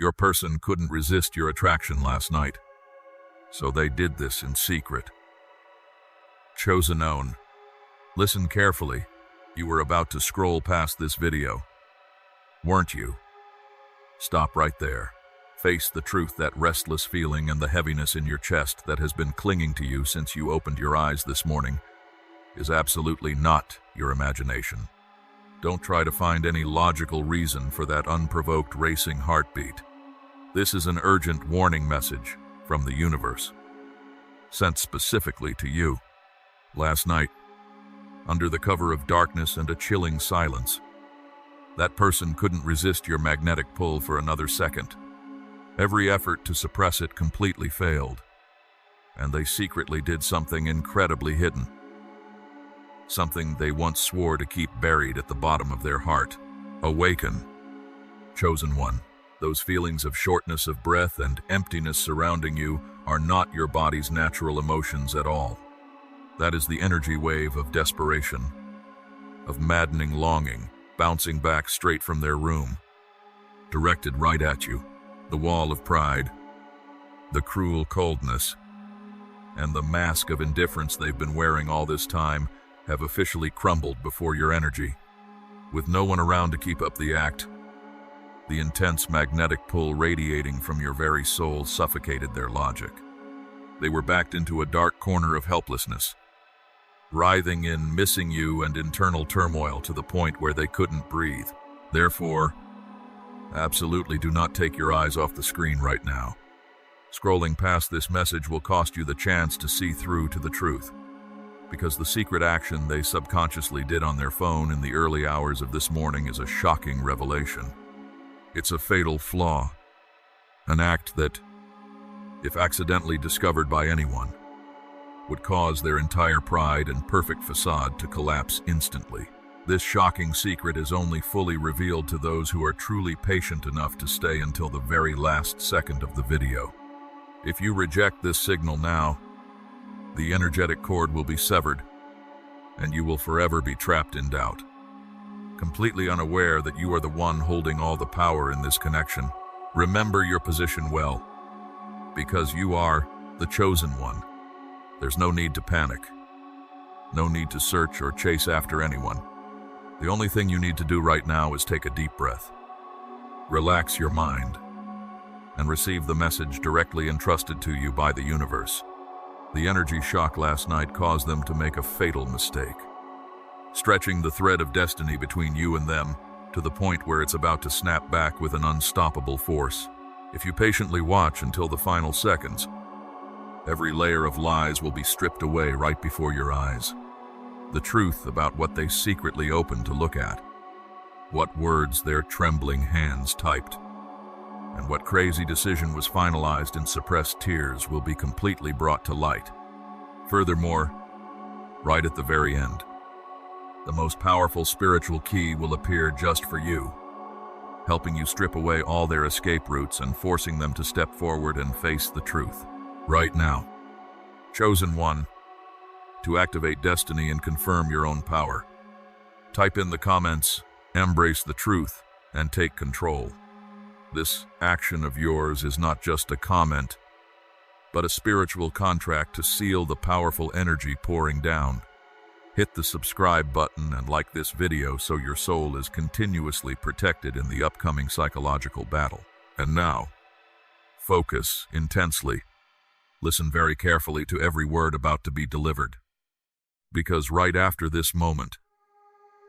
Your person couldn't resist your attraction last night, so they did this in secret. Chosen One, listen carefully. You were about to scroll past this video, weren't you? Stop right there. Face the truth. That restless feeling and the heaviness in your chest that has been clinging to you since you opened your eyes this morning is absolutely not your imagination. Don't try to find any logical reason for that unprovoked racing heartbeat. This is an urgent warning message from the universe, sent specifically to you. Last night, under the cover of darkness and a chilling silence, that person couldn't resist your magnetic pull for another second. Every effort to suppress it completely failed, and they secretly did something incredibly hidden. Something they once swore to keep buried at the bottom of their heart. Awaken, Chosen One. Those feelings of shortness of breath and emptiness surrounding you are not your body's natural emotions at all. That is the energy wave of desperation, of maddening longing, bouncing back straight from their room, directed right at you. The wall of pride, the cruel coldness, and the mask of indifference they've been wearing all this time have officially crumbled before your energy. With no one around to keep up the act, the intense magnetic pull radiating from your very soul suffocated their logic. They were backed into a dark corner of helplessness, writhing in missing you and internal turmoil to the point where they couldn't breathe. Therefore, absolutely do not take your eyes off the screen right now. Scrolling past this message will cost you the chance to see through to the truth, because the secret action they subconsciously did on their phone in the early hours of this morning is a shocking revelation. It's a fatal flaw, an act that, if accidentally discovered by anyone, would cause their entire pride and perfect facade to collapse instantly. This shocking secret is only fully revealed to those who are truly patient enough to stay until the very last second of the video. If you reject this signal now, the energetic cord will be severed, and you will forever be trapped in doubt, completely unaware that you are the one holding all the power in this connection. Remember your position well, because you are the chosen one. There's no need to panic, no need to search or chase after anyone. The only thing you need to do right now is take a deep breath, relax your mind, and receive the message directly entrusted to you by the universe. The energy shock last night caused them to make a fatal mistake, stretching the thread of destiny between you and them to the point where it's about to snap back with an unstoppable force. If you patiently watch until the final seconds, every layer of lies will be stripped away right before your eyes. The truth about what they secretly opened to look at, what words their trembling hands typed, and what crazy decision was finalized in suppressed tears will be completely brought to light. Furthermore, right at the very end, the most powerful spiritual key will appear just for you, helping you strip away all their escape routes and forcing them to step forward and face the truth. Right now, Chosen One, to activate destiny and confirm your own power, type in the comments, "Embrace the truth and take control." This action of yours is not just a comment, but a spiritual contract to seal the powerful energy pouring down. Hit the subscribe button and like this video so your soul is continuously protected in the upcoming psychological battle. And now, focus intensely. Listen very carefully to every word about to be delivered, because right after this moment,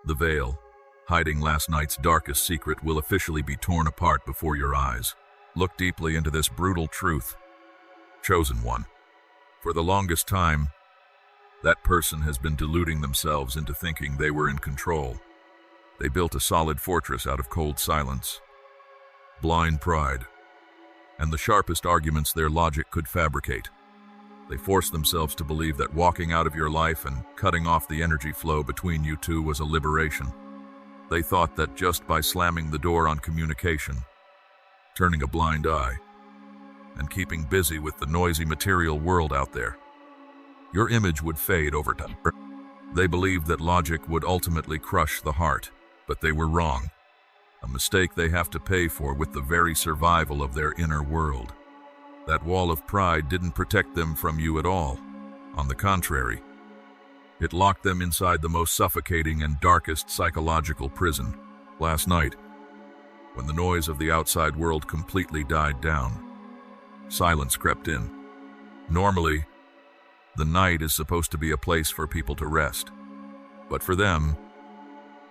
the veil hiding last night's darkest secret will officially be torn apart before your eyes. Look deeply into this brutal truth, Chosen One. For the longest time, that person has been deluding themselves into thinking they were in control. They built a solid fortress out of cold silence, blind pride, and the sharpest arguments their logic could fabricate. They forced themselves to believe that walking out of your life and cutting off the energy flow between you two was a liberation. They thought that just by slamming the door on communication, turning a blind eye, and keeping busy with the noisy material world out there, your image would fade over time. They believed that logic would ultimately crush the heart, but they were wrong. a mistake they have to pay for with the very survival of their inner world. That wall of pride didn't protect them from you at all. On the contrary, it locked them inside the most suffocating and darkest psychological prison. Last night, when the noise of the outside world completely died down, silence crept in. Normally, the night is supposed to be a place for people to rest. But for them,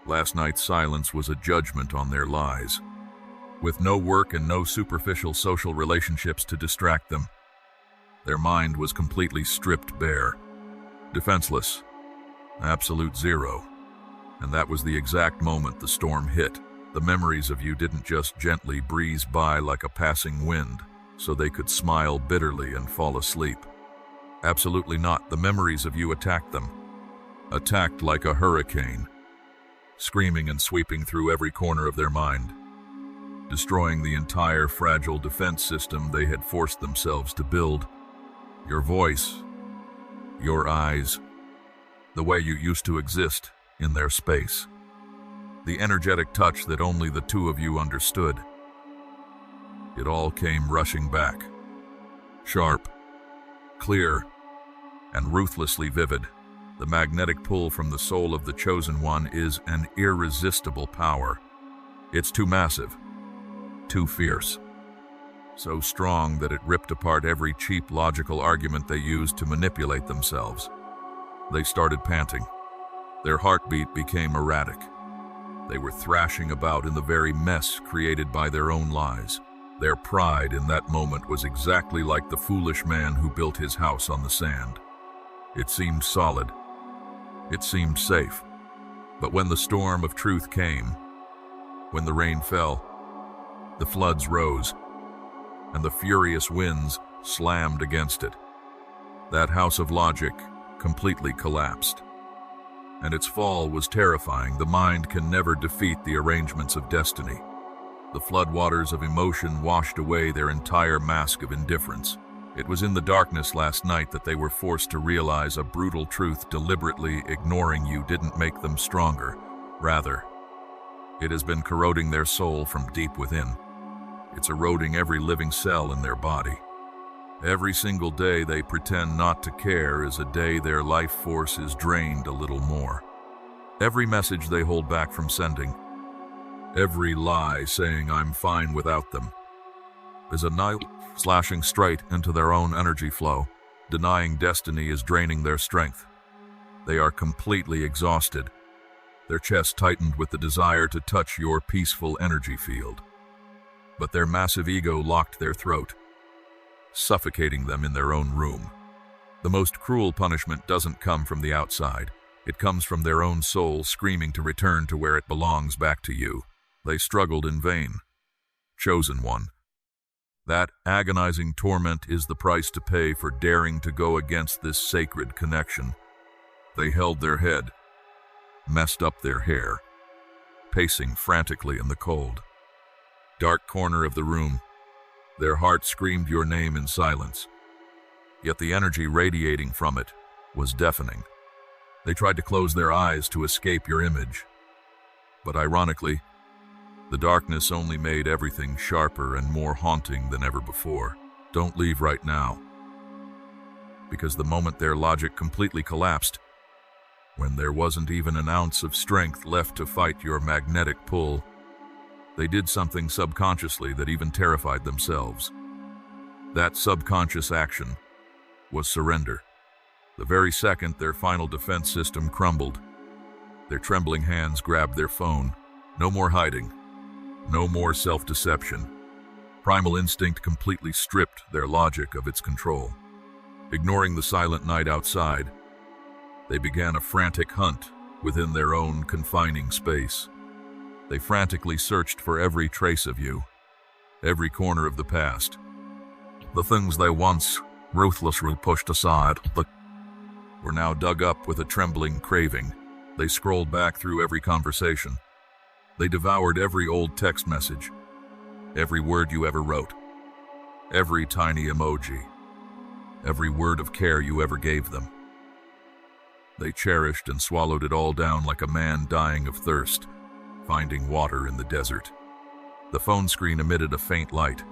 last night's silence was a judgment on their lies. With no work and no superficial social relationships to distract them, their mind was completely stripped bare, defenseless, absolute zero. And that was the exact moment the storm hit. The memories of you didn't just gently breeze by like a passing wind, so they could smile bitterly and fall asleep. Absolutely not. The memories of you attacked them. Attacked like a hurricane, screaming and sweeping through every corner of their mind, destroying the entire fragile defense system they had forced themselves to build. Your voice, your eyes, the way you used to exist in their space. The energetic touch that only the two of you understood. It all came rushing back. Sharp, clear, and ruthlessly vivid. The magnetic pull from the soul of the Chosen One is an irresistible power. It's too massive, too fierce, so strong that it ripped apart every cheap logical argument they used to manipulate themselves. They started panting. Their heartbeat became erratic. They were thrashing about in the very mess created by their own lies. Their pride in that moment was exactly like the foolish man who built his house on the sand. It seemed solid. It seemed safe. But when the storm of truth came, when the rain fell, the floods rose, and the furious winds slammed against it, that house of logic completely collapsed. And its fall was terrifying. The mind can never defeat the arrangements of destiny. The floodwaters of emotion washed away their entire mask of indifference. It was in the darkness last night that they were forced to realize a brutal truth. Deliberately ignoring you didn't make them stronger. Rather, it has been corroding their soul from deep within. It's eroding every living cell in their body. Every single day they pretend not to care is a day their life force is drained a little more. Every message they hold back from sending, every lie saying I'm fine without them, is a knife slashing straight into their own energy flow. Denying destiny is draining their strength. They are completely exhausted, their chest tightened with the desire to touch your peaceful energy field. But their massive ego locked their throat, suffocating them in their own room. The most cruel punishment doesn't come from the outside. It comes from their own soul screaming to return to where it belongs, back to you. They struggled in vain. Chosen One. That agonizing torment is the price to pay for daring to go against this sacred connection. They held their head, messed up their hair, pacing frantically in the cold, dark corner of the room. Their heart screamed your name in silence, yet the energy radiating from it was deafening. They tried to close their eyes to escape your image, but ironically, the darkness only made everything sharper and more haunting than ever before. Don't leave right now, because the moment their logic completely collapsed, when there wasn't even an ounce of strength left to fight your magnetic pull, they did something subconsciously that even terrified themselves. That subconscious action was surrender. The very second their final defense system crumbled, their trembling hands grabbed their phone. No more hiding. No more self-deception. Primal instinct completely stripped their logic of its control. Ignoring the silent night outside, they began a frantic hunt within their own confining space. They frantically searched for every trace of you, every corner of the past. The things they once ruthlessly pushed aside, but were now dug up with a trembling craving. They scrolled back through every conversation. They devoured every old text message, every word you ever wrote, every tiny emoji, every word of care you ever gave them. They cherished and swallowed it all down like a man dying of thirst, finding water in the desert. The phone screen emitted a faint light,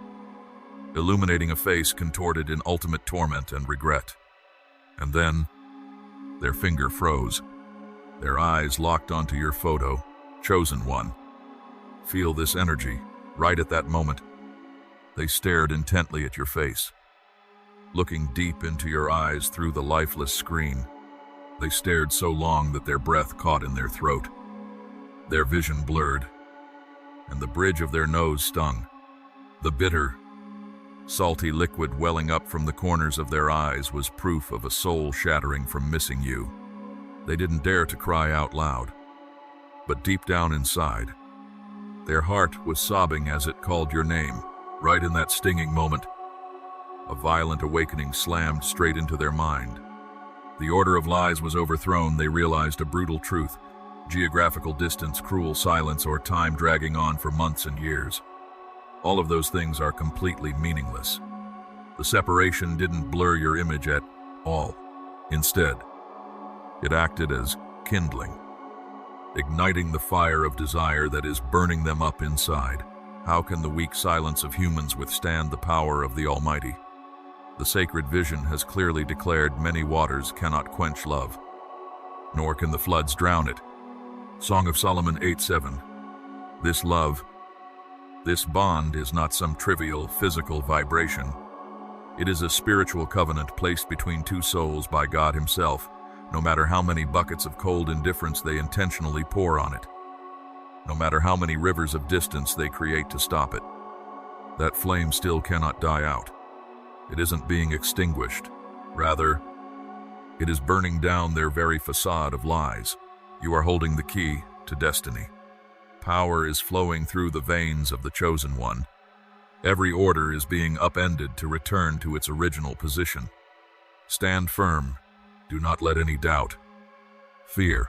illuminating a face contorted in ultimate torment and regret. And then, their finger froze. Their eyes locked onto your photo, chosen one. Feel this energy, right at that moment. They stared intently at your face, looking deep into your eyes through the lifeless screen. They stared so long that their breath caught in their throat. Their vision blurred, and the bridge of their nose stung. The bitter, salty liquid welling up from the corners of their eyes was proof of a soul shattering from missing you. They didn't dare to cry out loud, but deep down inside, their heart was sobbing as it called your name. Right in that stinging moment, a violent awakening slammed straight into their mind. The order of lies was overthrown. They realized a brutal truth: geographical distance, cruel silence, or time dragging on for months and years. All of those things are completely meaningless. The separation didn't blur your image at all. Instead, it acted as kindling, igniting the fire of desire that is burning them up inside. How can the weak silence of humans withstand the power of the Almighty? The sacred vision has clearly declared many waters cannot quench love, nor can the floods drown it. Song of Solomon 8:7. This love, this bond is not some trivial physical vibration. It is a spiritual covenant placed between two souls by God Himself, no matter how many buckets of cold indifference they intentionally pour on it. No matter how many rivers of distance they create to stop it, that flame still cannot die out. It isn't being extinguished. Rather, it is burning down their very facade of lies. You are holding the key to destiny. Power is flowing through the veins of the chosen one. Every order is being upended to return to its original position. Stand firm. Do not let any doubt, fear,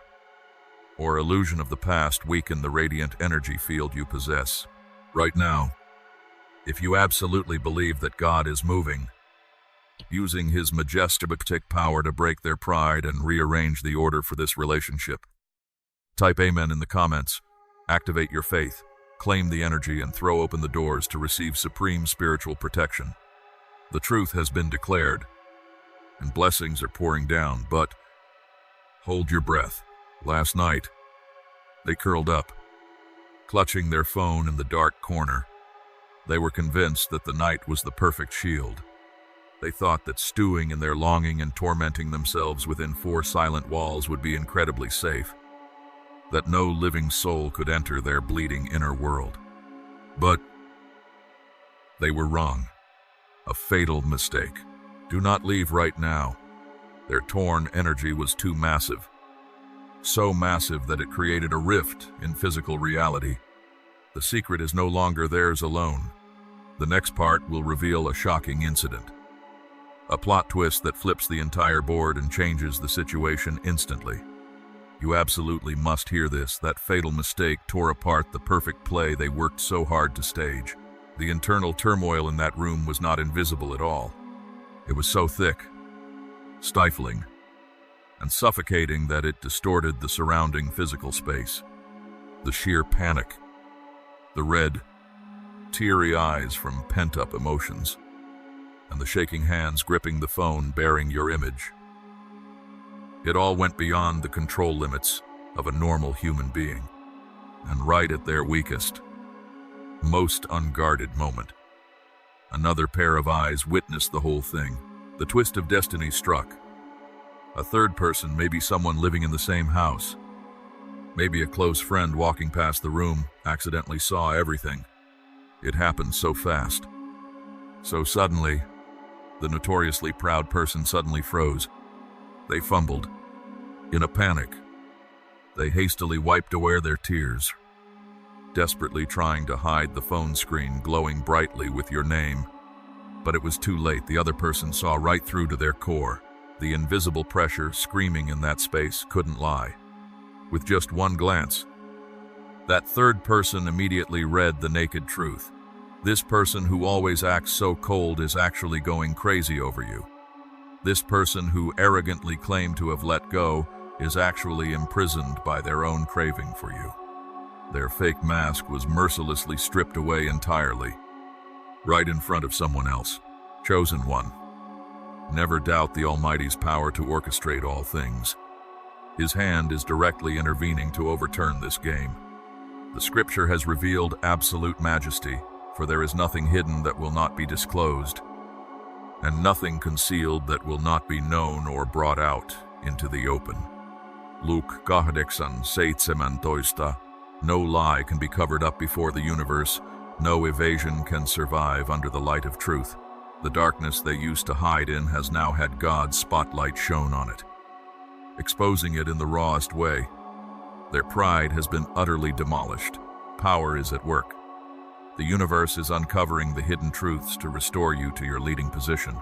or illusion of the past weaken the radiant energy field you possess. Right now, if you absolutely believe that God is moving, using His majestic power to break their pride and rearrange the order for this relationship, type Amen in the comments. Activate your faith, claim the energy, and throw open the doors to receive supreme spiritual protection. The truth has been declared, and blessings are pouring down, but hold your breath. Last night, they curled up, clutching their phone in the dark corner. They were convinced that the night was the perfect shield. They thought that stewing in their longing and tormenting themselves within four silent walls would be incredibly safe, that no living soul could enter their bleeding inner world. But they were wrong. A fatal mistake. Do not leave right now. Their torn energy was too massive. So massive that it created a rift in physical reality. The secret is no longer theirs alone. The next part will reveal a shocking incident. A plot twist that flips the entire board and changes the situation instantly. You absolutely must hear this. That fatal mistake tore apart the perfect play they worked so hard to stage. The internal turmoil in that room was not invisible at all. It was so thick, stifling, and suffocating that it distorted the surrounding physical space. The sheer panic, the red, teary eyes from pent-up emotions, and the shaking hands gripping the phone bearing your image. It all went beyond the control limits of a normal human being, and right at their weakest, most unguarded moment, another pair of eyes witnessed the whole thing. The twist of destiny struck. A third person, maybe someone living in the same house, maybe a close friend walking past the room, accidentally saw everything. It happened so fast. So suddenly, the notoriously proud person suddenly froze. They fumbled. In a panic, they hastily wiped away their tears, desperately trying to hide the phone screen glowing brightly with your name. But it was too late. The other person saw right through to their core. The invisible pressure screaming in that space couldn't lie. With just one glance, that third person immediately read the naked truth. This person who always acts so cold is actually going crazy over you. This person who arrogantly claimed to have let go is actually imprisoned by their own craving for you. Their fake mask was mercilessly stripped away entirely, right in front of someone else. Chosen one. Never doubt the Almighty's power to orchestrate all things. His hand is directly intervening to overturn this game. The scripture has revealed absolute majesty, for there is nothing hidden that will not be disclosed, and nothing concealed that will not be known or brought out into the open. Luke 8:7. No lie can be covered up before the universe, no evasion can survive under the light of truth. The darkness they used to hide in has now had God's spotlight shone on it, exposing it in the rawest way. Their pride has been utterly demolished. Power is at work. The universe is uncovering the hidden truths to restore you to your leading position.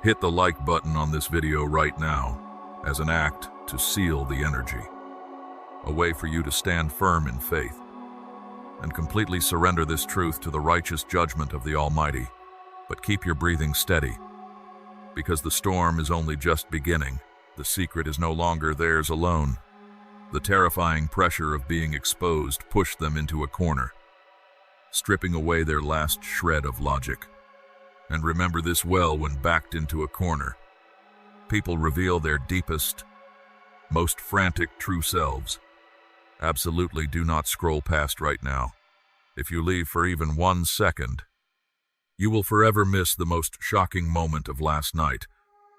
Hit the like button on this video right now as an act to seal the energy. A way for you to stand firm in faith and completely surrender this truth to the righteous judgment of the Almighty. But keep your breathing steady, because the storm is only just beginning. The secret is no longer theirs alone. The terrifying pressure of being exposed pushed them into a corner, stripping away their last shred of logic. And remember this well when backed into a corner. People reveal their deepest, most frantic true selves. Absolutely do not scroll past right now. If you leave for even 1 second, you will forever miss the most shocking moment of last night,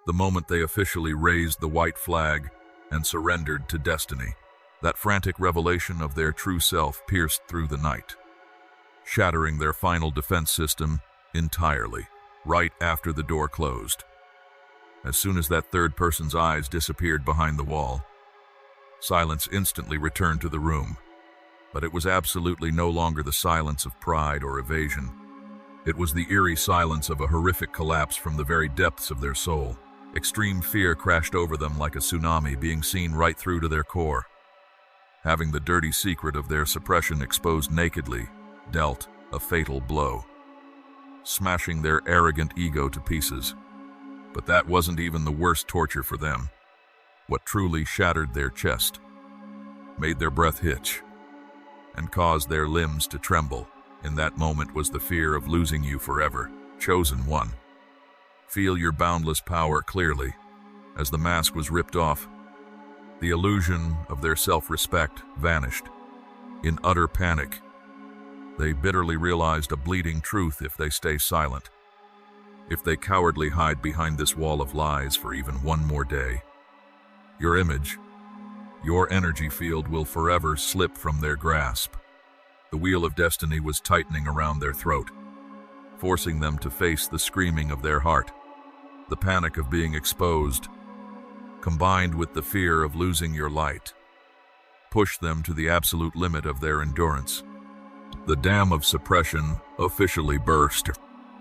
the moment they officially raised the white flag and surrendered to destiny. That frantic revelation of their true self pierced through the night, shattering their final defense system entirely, right after the door closed. As soon as that third person's eyes disappeared behind the wall, silence instantly returned to the room. But it was absolutely no longer the silence of pride or evasion. It was the eerie silence of a horrific collapse from the very depths of their soul. Extreme fear crashed over them like a tsunami, being seen right through to their core. Having the dirty secret of their suppression exposed nakedly, dealt a fatal blow, smashing their arrogant ego to pieces. But that wasn't even the worst torture for them. What truly shattered their chest, made their breath hitch, and caused their limbs to tremble in that moment was the fear of losing you forever. Chosen one. Feel your boundless power clearly as the mask was ripped off. The illusion of their self-respect vanished. In utter panic, they bitterly realized a bleeding truth: if they stay silent, if they cowardly hide behind this wall of lies for even one more day, your image, your energy field will forever slip from their grasp. The wheel of destiny was tightening around their throat, forcing them to face the screaming of their heart. The panic of being exposed, combined with the fear of losing your light, pushed them to the absolute limit of their endurance. The dam of suppression officially burst.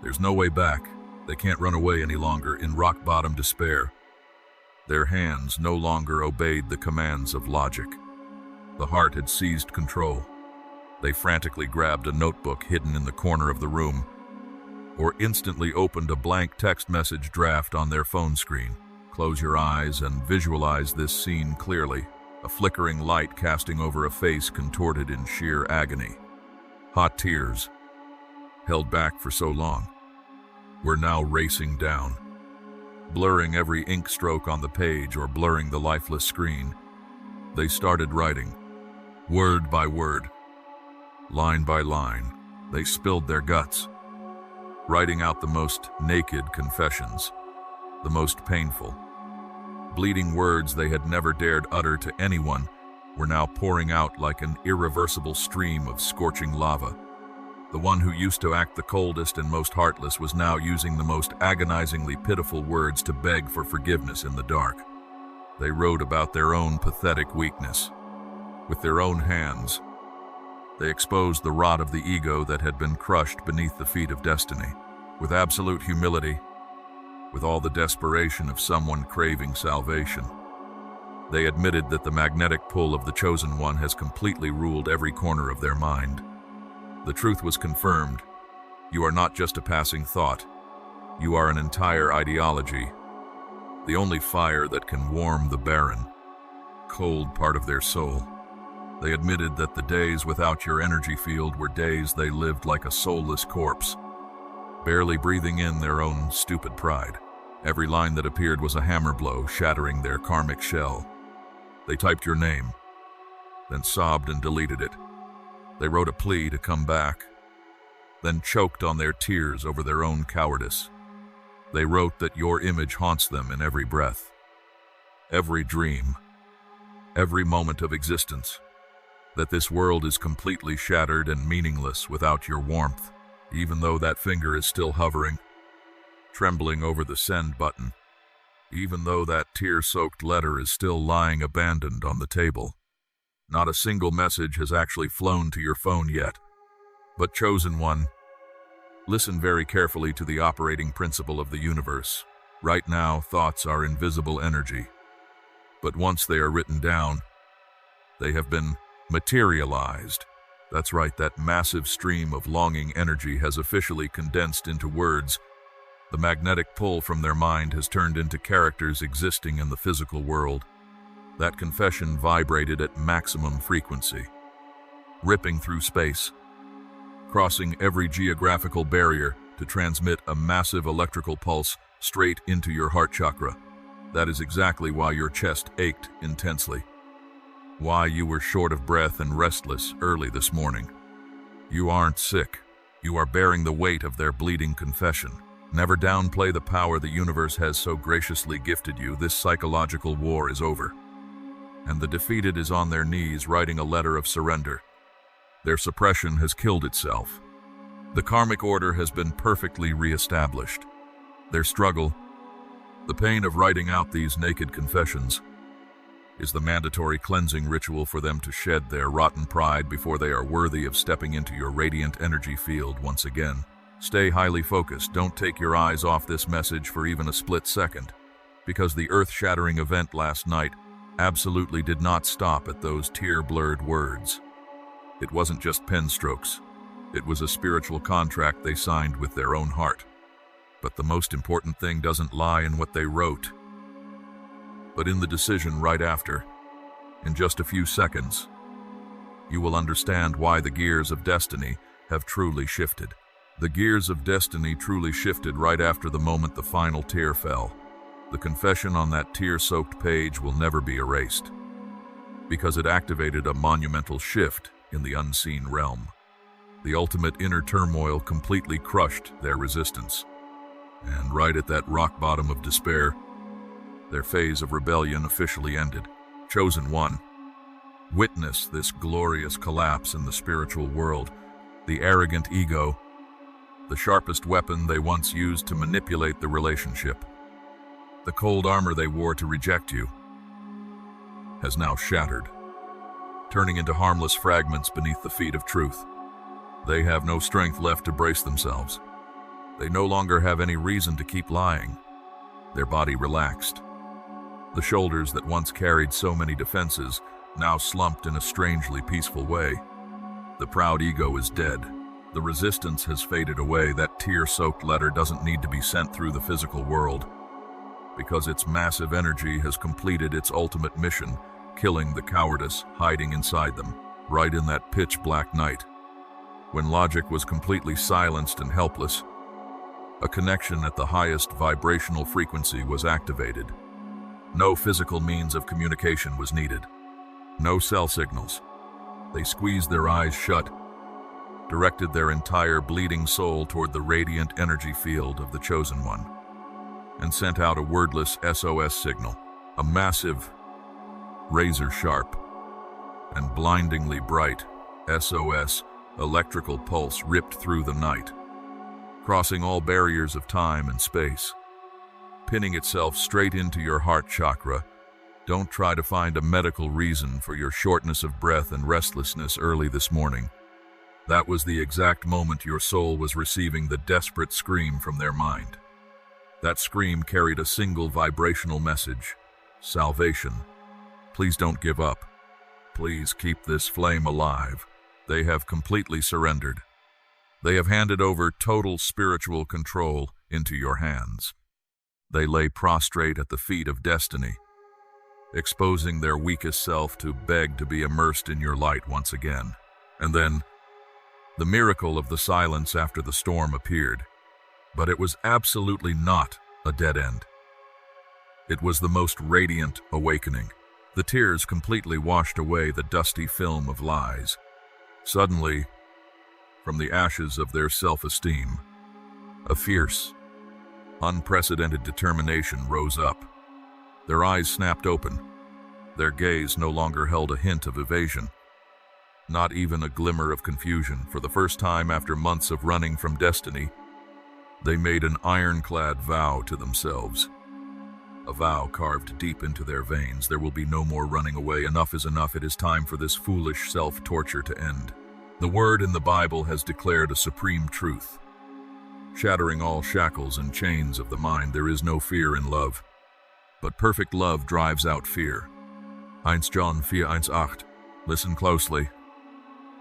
There's no way back. They can't run away any longer in rock-bottom despair. Their hands no longer obeyed the commands of logic. The heart had seized control. They frantically grabbed a notebook hidden in the corner of the room, or instantly opened a blank text message draft on their phone screen. Close your eyes and visualize this scene clearly, a flickering light casting over a face contorted in sheer agony. Hot tears, held back for so long, were now racing down, blurring every ink stroke on the page or blurring the lifeless screen. They started writing, word by word, line by line. They spilled their guts, writing out the most naked confessions, the most painful. Bleeding words they had never dared utter to anyone were now pouring out like an irreversible stream of scorching lava. The one who used to act the coldest and most heartless was now using the most agonizingly pitiful words to beg for forgiveness in the dark. They wrote about their own pathetic weakness. With their own hands, they exposed the rot of the ego that had been crushed beneath the feet of destiny. With absolute humility, with all the desperation of someone craving salvation, they admitted that the magnetic pull of the Chosen One has completely ruled every corner of their mind. The truth was confirmed. You are not just a passing thought. You are an entire ideology, the only fire that can warm the barren, cold part of their soul. They admitted that the days without your energy field were days they lived like a soulless corpse, barely breathing in their own stupid pride. Every line that appeared was a hammer blow, shattering their karmic shell. They typed your name, then sobbed and deleted it. They wrote a plea to come back, then choked on their tears over their own cowardice. They wrote that your image haunts them in every breath, every dream, every moment of existence, that this world is completely shattered and meaningless without your warmth, even though that finger is still hovering, trembling over the send button, even though that tear-soaked letter is still lying abandoned on the table. Not a single message has actually flown to your phone yet. But chosen one, listen very carefully to the operating principle of the universe. Right now, thoughts are invisible energy. But once they are written down, they have been materialized. That's right, that massive stream of longing energy has officially condensed into words. The magnetic pull from their mind has turned into characters existing in the physical world. That confession vibrated at maximum frequency, ripping through space, crossing every geographical barrier to transmit a massive electrical pulse straight into your heart chakra. That is exactly why your chest ached intensely, why you were short of breath and restless early this morning. You aren't sick. You are bearing the weight of their bleeding confession. Never downplay the power the universe has so graciously gifted you. This psychological war is over, and the defeated is on their knees writing a letter of surrender. Their suppression has killed itself. The karmic order has been perfectly reestablished. Their struggle, the pain of writing out these naked confessions, is the mandatory cleansing ritual for them to shed their rotten pride before they are worthy of stepping into your radiant energy field once again. Stay highly focused. Don't take your eyes off this message for even a split second, because the earth-shattering event last night absolutely did not stop at those tear-blurred words. It wasn't just pen strokes. It was a spiritual contract they signed with their own heart. But the most important thing doesn't lie in what they wrote, but in the decision right after. In just a few seconds, you will understand why the gears of destiny have truly shifted. The gears of destiny truly shifted right after the moment the final tear fell. The confession on that tear-soaked page will never be erased, because it activated a monumental shift in the unseen realm. The ultimate inner turmoil completely crushed their resistance. And right at that rock bottom of despair, their phase of rebellion officially ended. Chosen one, witness this glorious collapse in the spiritual world. The arrogant ego, the sharpest weapon they once used to manipulate the relationship, the cold armor they wore to reject you, has now shattered, turning into harmless fragments beneath the feet of truth. They have no strength left to brace themselves. They no longer have any reason to keep lying. Their body relaxed. The shoulders that once carried so many defenses now slumped in a strangely peaceful way. The proud ego is dead. The resistance has faded away. That tear-soaked letter doesn't need to be sent through the physical world, because its massive energy has completed its ultimate mission, killing the cowardice hiding inside them, right in that pitch-black night. When logic was completely silenced and helpless, a connection at the highest vibrational frequency was activated. No physical means of communication was needed. No cell signals. They squeezed their eyes shut, directed their entire bleeding soul toward the radiant energy field of the Chosen One, and sent out a wordless SOS signal. A massive, razor-sharp, and blindingly bright SOS electrical pulse ripped through the night, crossing all barriers of time and space, pinning itself straight into your heart chakra. Don't try to find a medical reason for your shortness of breath and restlessness early this morning. That was the exact moment your soul was receiving the desperate scream from their mind. That scream carried a single vibrational message: salvation. Please don't give up. Please keep this flame alive. They have completely surrendered. They have handed over total spiritual control into your hands. They lay prostrate at the feet of destiny, exposing their weakest self to beg to be immersed in your light once again. And then, the miracle of the silence after the storm appeared, but it was absolutely not a dead end. It was the most radiant awakening. The tears completely washed away the dusty film of lies. Suddenly, from the ashes of their self-esteem, a fierce, unprecedented determination rose up. Their eyes snapped open. Their gaze no longer held a hint of evasion, not even a glimmer of confusion. For the first time after months of running from destiny, they made an ironclad vow to themselves. A vow carved deep into their veins. There will be no more running away. Enough is enough. It is time for this foolish self-torture to end. The word in the Bible has declared a supreme truth. Shattering all shackles and chains of the mind, there is no fear in love. But perfect love drives out fear. 1 John 4:1-8. Listen closely.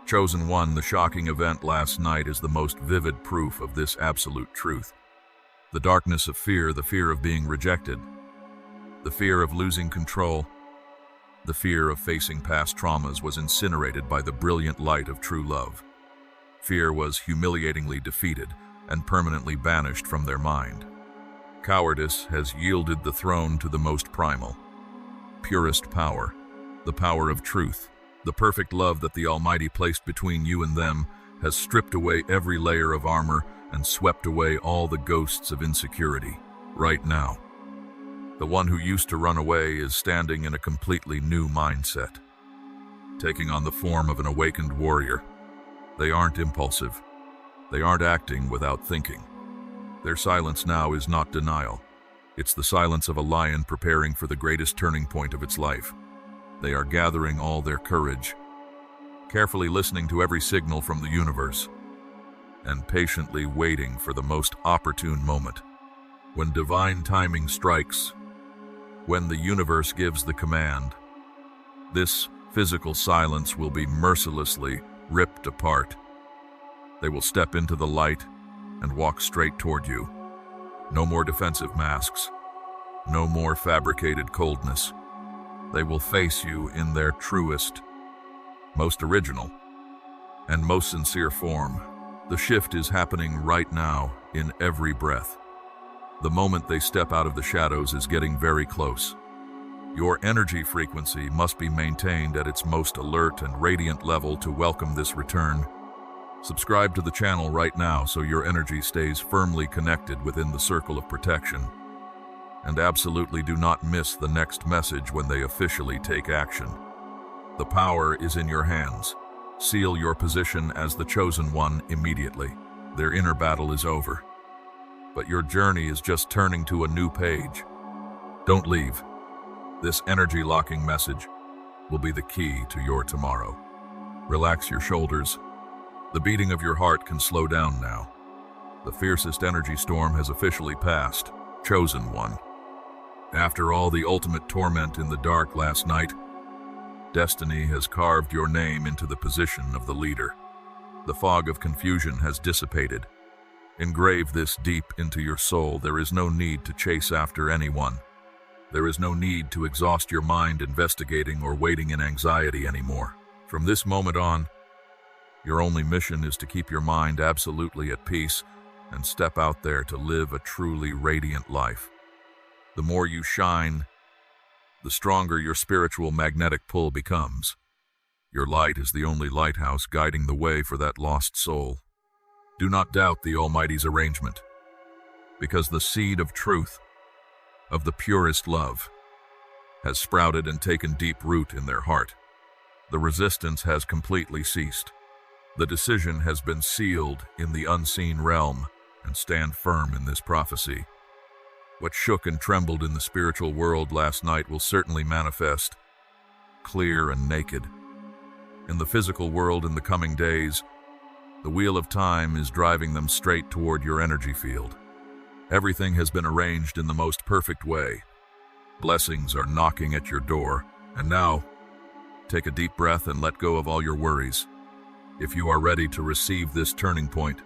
Chosen one, the shocking event last night is the most vivid proof of this absolute truth. The darkness of fear, the fear of being rejected, the fear of losing control, the fear of facing past traumas was incinerated by the brilliant light of true love. Fear was humiliatingly defeated and permanently banished from their mind. Cowardice has yielded the throne to the most primal, purest power, the power of truth. The perfect love that the Almighty placed between you and them has stripped away every layer of armor and swept away all the ghosts of insecurity. Right now, the one who used to run away is standing in a completely new mindset, taking on the form of an awakened warrior. They aren't impulsive. They aren't acting without thinking. Their silence now is not denial. It's the silence of a lion preparing for the greatest turning point of its life. They are gathering all their courage, carefully listening to every signal from the universe, and patiently waiting for the most opportune moment. When divine timing strikes, when the universe gives the command, this physical silence will be mercilessly ripped apart. They will step into the light and walk straight toward you. No more defensive masks, no more fabricated coldness. They will face you in their truest, most original, and most sincere form. The shift is happening right now in every breath. The moment they step out of the shadows is getting very close. Your energy frequency must be maintained at its most alert and radiant level to welcome this return. Subscribe to the channel right now so your energy stays firmly connected within the circle of protection. And absolutely do not miss the next message when they officially take action. The power is in your hands. Seal your position as the chosen one immediately. Their inner battle is over, but your journey is just turning to a new page. Don't leave. This energy-locking message will be the key to your tomorrow. Relax your shoulders. The beating of your heart can slow down now. The fiercest energy storm has officially passed. Chosen one. After all the ultimate torment in the dark last night, destiny has carved your name into the position of the leader. The fog of confusion has dissipated. Engrave this deep into your soul. There is no need to chase after anyone. There is no need to exhaust your mind investigating or waiting in anxiety anymore. From this moment on, your only mission is to keep your mind absolutely at peace and step out there to live a truly radiant life. The more you shine, the stronger your spiritual magnetic pull becomes. Your light is the only lighthouse guiding the way for that lost soul. Do not doubt the Almighty's arrangement, because the seed of truth, of the purest love, has sprouted and taken deep root in their heart. The resistance has completely ceased. The decision has been sealed in the unseen realm, and stand firm in this prophecy. What shook and trembled in the spiritual world last night will certainly manifest, clear and naked, in the physical world in the coming days. The wheel of time is driving them straight toward your energy field. Everything has been arranged in the most perfect way. Blessings are knocking at your door, and now, take a deep breath and let go of all your worries. If you are ready to receive this turning point,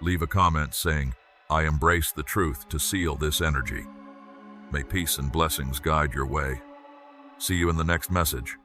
leave a comment saying, "I embrace the truth," to seal this energy. May peace and blessings guide your way. See you in the next message.